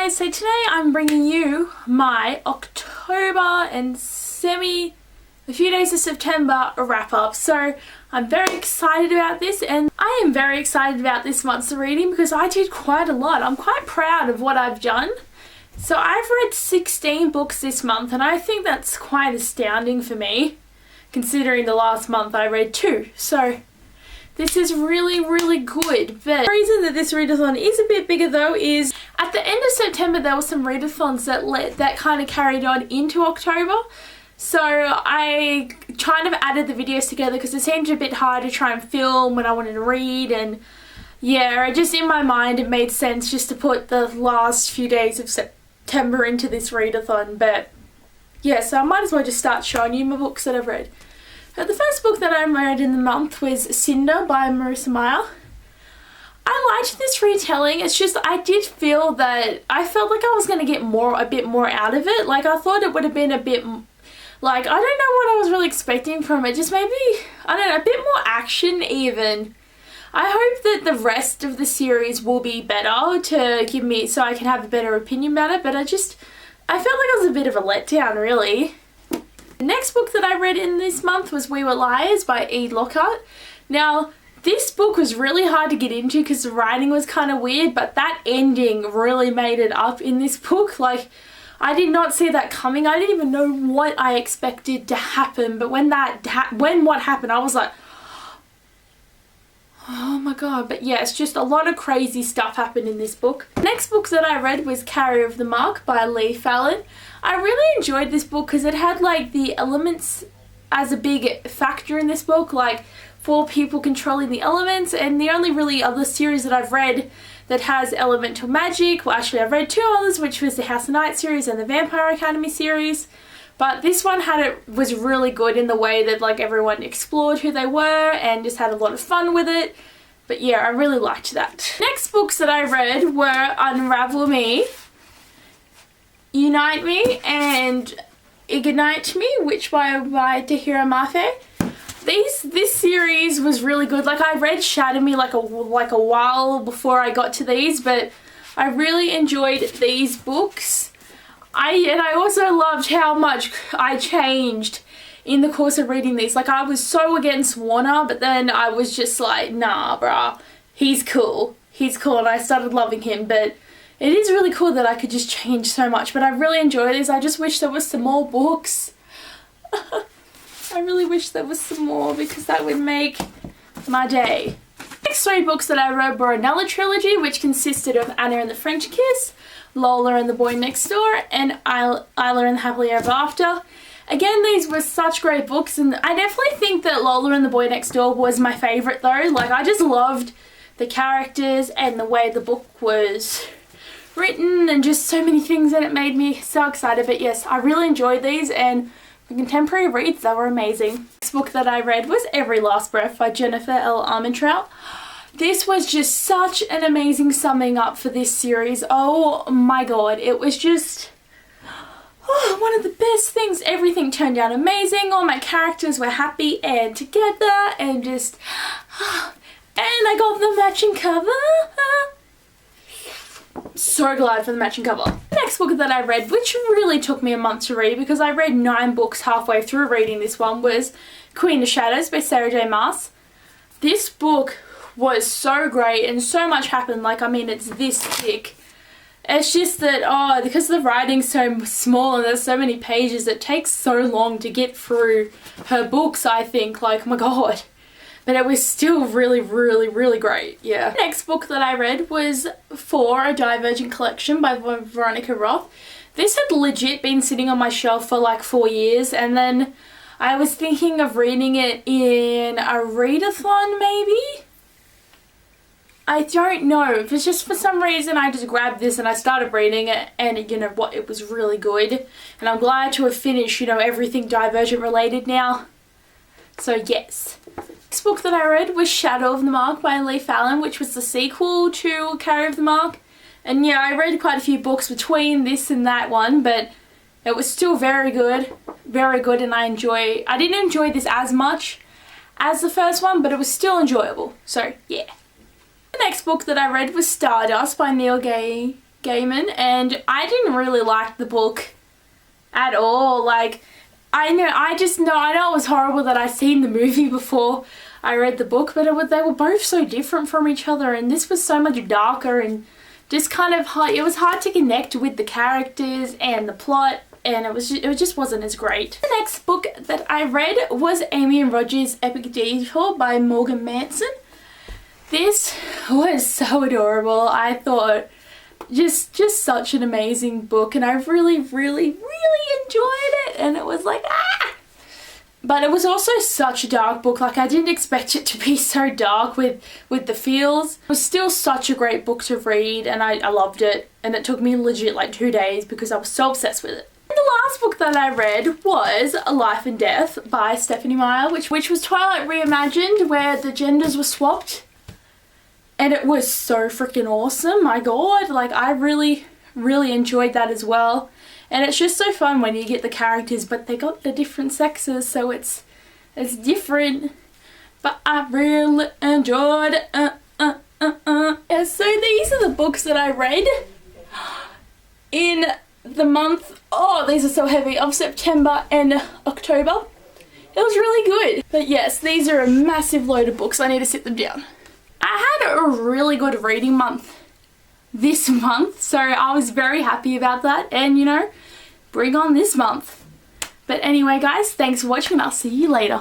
guys, so today I'm bringing you my October and a few days of September wrap up. So I'm very excited about this, and I am very excited about this month's reading because I did quite a lot. I'm quite proud of what I've done. So I've read 16 books this month, and I think that's quite astounding for me considering the last month I read 2. So this is really good. But the reason that this readathon is a bit bigger though is at the end of September there were some readathons that kind of carried on into October. So I kind of added the videos together because it seemed a bit hard to try and film when I wanted to read, and yeah, just in my mind it made sense just to put the last few days of September into this readathon. But yeah, so I might as well just start showing you my books that I've read. The first book that I read in the month was Cinder by Marissa Meyer. I liked this retelling. It's just I did feel that I felt like I was going to get a bit more out of it. Like I thought it would have been a bit, like I don't know what I was really expecting from it. Just maybe, I don't know, a bit more action even. I hope that the rest of the series will be better to give me, so I can have a better opinion about it. But I felt like it was a bit of a letdown really. The next book that I read in this month was We Were Liars by E. Lockhart. Now, this book was really hard to get into because the writing was kind of weird, but that ending really made it up in this book. Like, I did not see that coming. I didn't even know what I expected to happen, but when what happened, I was like, oh my god. But yeah, it's just a lot of crazy stuff happened in this book. The next book that I read was Carrier of the Mark by Lee Fallon. I really enjoyed this book because it had like the elements as a big factor in this book, like 4 people controlling the elements, and the only really other series that I've read that has elemental magic, well actually I've read 2 others, which was the House of Night series and the Vampire Academy series. But this one was really good in the way that like everyone explored who they were and just had a lot of fun with it. But yeah, I really liked that. Next books that I read were Unravel Me, Unite Me, and Ignite Me, which by Tahira Mafe. This series was really good. Like I read Shatter Me like a while before I got to these, but I really enjoyed these books. I also loved how much I changed in the course of reading these. Like I was so against Warner, but then I was just like, nah bruh, he's cool, and I started loving him. But it is really cool that I could just change so much. But I really enjoy these. I just wish there was some more books. I really wish there was some more because that would make my day. The next 3 books that I read were another trilogy, which consisted of Anna and the French Kiss, Lola and the Boy Next Door, and Isla and the Happily Ever After. Again, these were such great books, and I definitely think that Lola and the Boy Next Door was my favourite though. Like I just loved the characters and the way the book was written and just so many things, and it made me so excited. But yes, I really enjoyed these, and the contemporary reads, they were amazing. This book that I read was Every Last Breath by Jennifer L. Armentrout. This was just such an amazing summing up for this series. Oh my god, it was just one of the best things. Everything turned out amazing. All my characters were happy and together, and just and I got the matching cover. So glad for the matching cover. The next book that I read, which really took me a month to read because I read 9 books halfway through reading this one, was Queen of Shadows by Sarah J Maas. This book was so great and so much happened. Like, I mean, it's this thick. It's just that, because the writing's so small and there's so many pages, it takes so long to get through her books, I think. Like, oh my god. But it was still really great, yeah. The next book that I read was For a Divergent Collection by Veronica Roth. This had legit been sitting on my shelf for like 4 years, and then I was thinking of reading it in a readathon maybe? I don't know. It was just for some reason I just grabbed this and I started reading it, and you know what, it was really good. And I'm glad to have finished, you know, everything Divergent related now. So yes. Next book that I read was Shadow of the Mark by Lee Fallon, which was the sequel to Carrier of the Mark. And yeah, I read quite a few books between this and that one, but it was still very good, and I didn't enjoy this as much as the first one, but it was still enjoyable, so yeah. The next book that I read was Stardust by Neil Gaiman, and I didn't really like the book at all. Like, I know it was horrible that I'd seen the movie before I read the book, but they were both so different from each other, and this was so much darker and just kind of hard. It was hard to connect with the characters and the plot, and it just wasn't as great. The next book that I read was Amy and Roger's Epic Detour by Morgan Manson. This was so adorable. I thought just such an amazing book, and I really, really, really enjoyed it, and it was like, ah! But it was also such a dark book. Like, I didn't expect it to be so dark with the feels. It was still such a great book to read, and I loved it, and it took me legit like 2 days because I was so obsessed with it. And the last book that I read was Life and Death by Stephanie Meyer, which was Twilight reimagined, where the genders were swapped. And it was so freaking awesome, my god. Like, I really, really enjoyed that as well. And it's just so fun when you get the characters, but they got the different sexes, so it's different. But I really enjoyed it. Yeah, so these are the books that I read in the month, oh, these are so heavy, of September and October. It was really good. But yes, these are a massive load of books. I need to sit them down. I had a really good reading month this month, so I was very happy about that, and you know, bring on this month. But anyway guys, thanks for watching and I'll see you later.